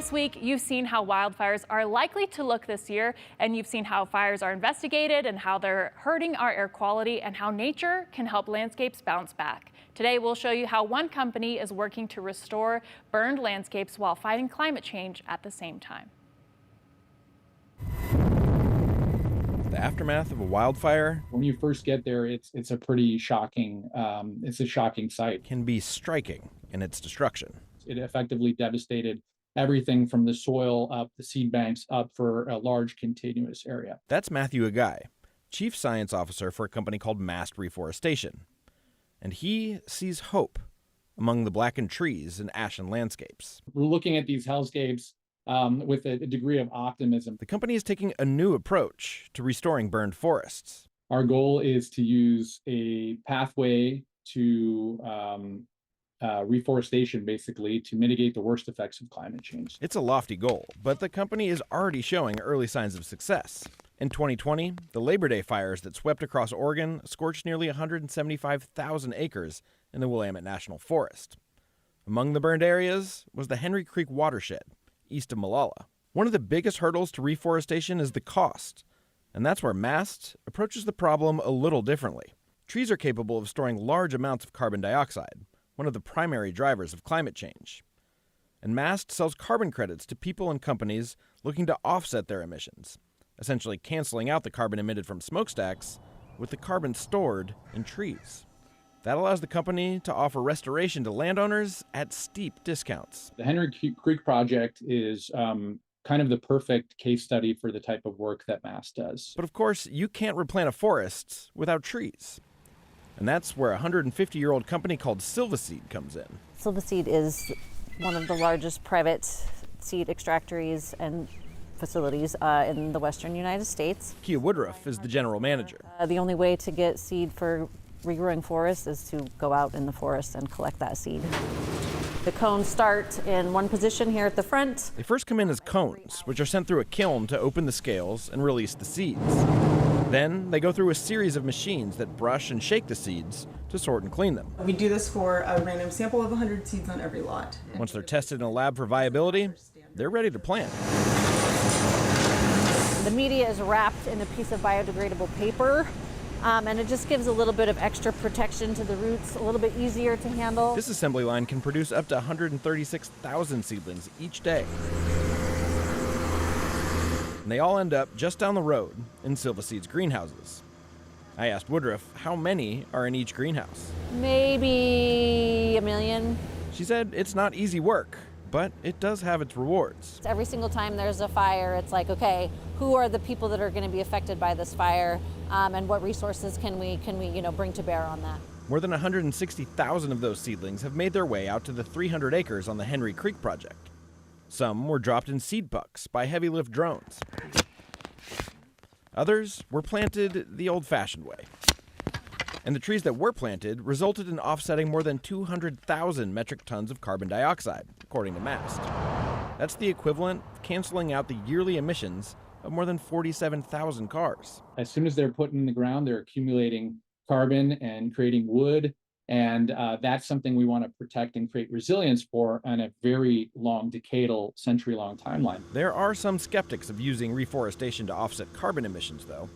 This week, you've seen how wildfires are likely to look this year, and you've seen how fires are investigated and how they're hurting our air quality and how nature can help landscapes bounce back. Today, we'll show you how one company is working to restore burned landscapes while fighting climate change at the same time. The aftermath of a wildfire When you first get there, it's a pretty shocking, it's a shocking sight. can be striking in its destruction. It effectively devastated everything from the soil up, the seed banks up for a large continuous area. That's Matthew Agai, Chief Science Officer for a company called Mast Reforestation. And he sees hope among the blackened trees and ashen landscapes. We're looking at these hellscapes with a degree of optimism. The company is taking a new approach to restoring burned forests. Our goal is to use a pathway to reforestation, basically, to mitigate the worst effects of climate change. It's a lofty goal, but the company is already showing early signs of success. In 2020, the Labor Day fires that swept across Oregon scorched nearly 175,000 acres in the Willamette National Forest. Among the burned areas was the Henry Creek watershed, east of Molalla. One of the biggest hurdles to reforestation is the cost, and that's where Mast approaches the problem a little differently. Trees are capable of storing large amounts of carbon dioxide, one of the primary drivers of climate change. And Mast sells carbon credits to people and companies looking to offset their emissions, essentially canceling out the carbon emitted from smokestacks with the carbon stored in trees. That allows the company to offer restoration to landowners at steep discounts. The Henry Creek project is kind of the perfect case study for the type of work that Mast does. But of course, you can't replant a forest without trees. And that's where a 150-year-old company called Silvaseed comes in. Silvaseed is one of the largest private seed extractories and facilities in the western United States. Kia Woodruff is the general manager. The only way to get seed for regrowing forests is to go out in the forest and collect that seed. The cones start in one position here at the front. They first come in as cones, which are sent through a kiln to open the scales and release the seeds. Then they go through a series of machines that brush and shake the seeds to sort and clean them. We do this for a random sample of 100 seeds on every lot. Once they're tested in a lab for viability, they're ready to plant. The media is wrapped in a piece of biodegradable paper, and it just gives a little bit of extra protection to the roots, a little bit easier to handle. This assembly line can produce up to 136,000 seedlings each day. And they all end up just down the road in Silvaseed's greenhouses. I asked Woodruff how many are in each greenhouse. Maybe 1 million. She said it's not easy work, but it does have its rewards. Every single time there's a fire, it's like, okay, who are the people that are going to be affected by this fire, and what resources can we bring to bear on that? More than 160,000 of those seedlings have made their way out to the 300 acres on the Henry Creek project. Some were dropped in seed pucks by heavy lift drones. Others were planted the old-fashioned way. And the trees that were planted resulted in offsetting more than 200,000 metric tons of carbon dioxide, according to Mast. That's the equivalent of canceling out the yearly emissions of more than 47,000 cars. As soon as they're put in the ground, they're accumulating carbon and creating wood. And that's something we want to protect and create resilience for on a very long, decadal, century-long timeline. There are some skeptics of using reforestation to offset carbon emissions, though.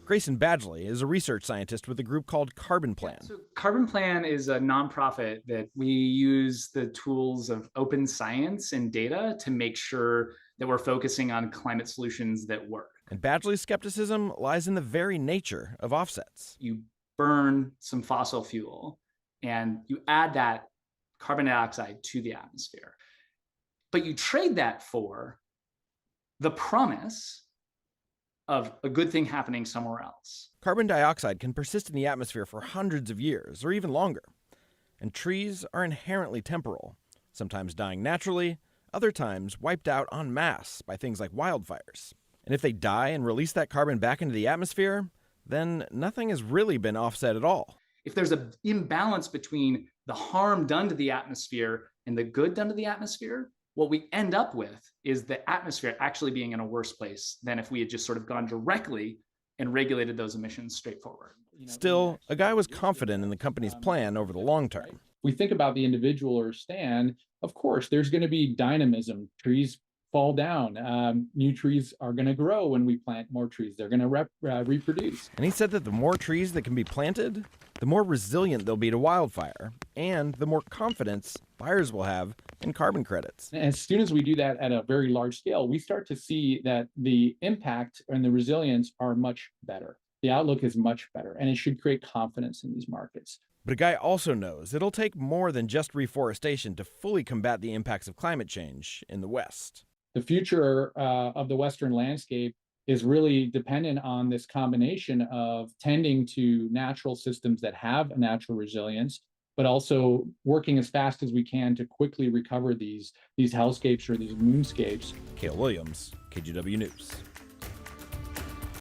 Grayson Badgley is a research scientist with a group called Carbon Plan. So Carbon Plan is a nonprofit that we use the tools of open science and data to make sure that we're focusing on climate solutions that work. And Badgley's skepticism lies in the very nature of offsets. You burn some fossil fuel and you add that carbon dioxide to the atmosphere, but you trade that for the promise of a good thing happening somewhere else. Carbon dioxide can persist in the atmosphere for hundreds of years or even longer. And trees are inherently temporal, sometimes dying naturally, other times wiped out en masse by things like wildfires. And if they die and release that carbon back into the atmosphere, then nothing has really been offset at all. If there's an imbalance between the harm done to the atmosphere and the good done to the atmosphere, what we end up with is the atmosphere actually being in a worse place than if we had just sort of gone directly and regulated those emissions straightforward. Still, Agai was confident in the company's plan over the long term. We think about the individual or stand, of course, there's going to be dynamism. Trees fall down. New trees are going to grow when we plant more trees. They're going to reproduce. And he said that the more trees that can be planted, the more resilient they'll be to wildfire, and the more confidence buyers will have in carbon credits. And as soon as we do that at a very large scale, we start to see that the impact and the resilience are much better. The outlook is much better, and it should create confidence in these markets. But a guy also knows it'll take more than just reforestation to fully combat the impacts of climate change in the West. The future of the Western landscape is really dependent on this combination of tending to natural systems that have a natural resilience, but also working as fast as we can to quickly recover these hellscapes or these moonscapes. Cale Williams, KGW News.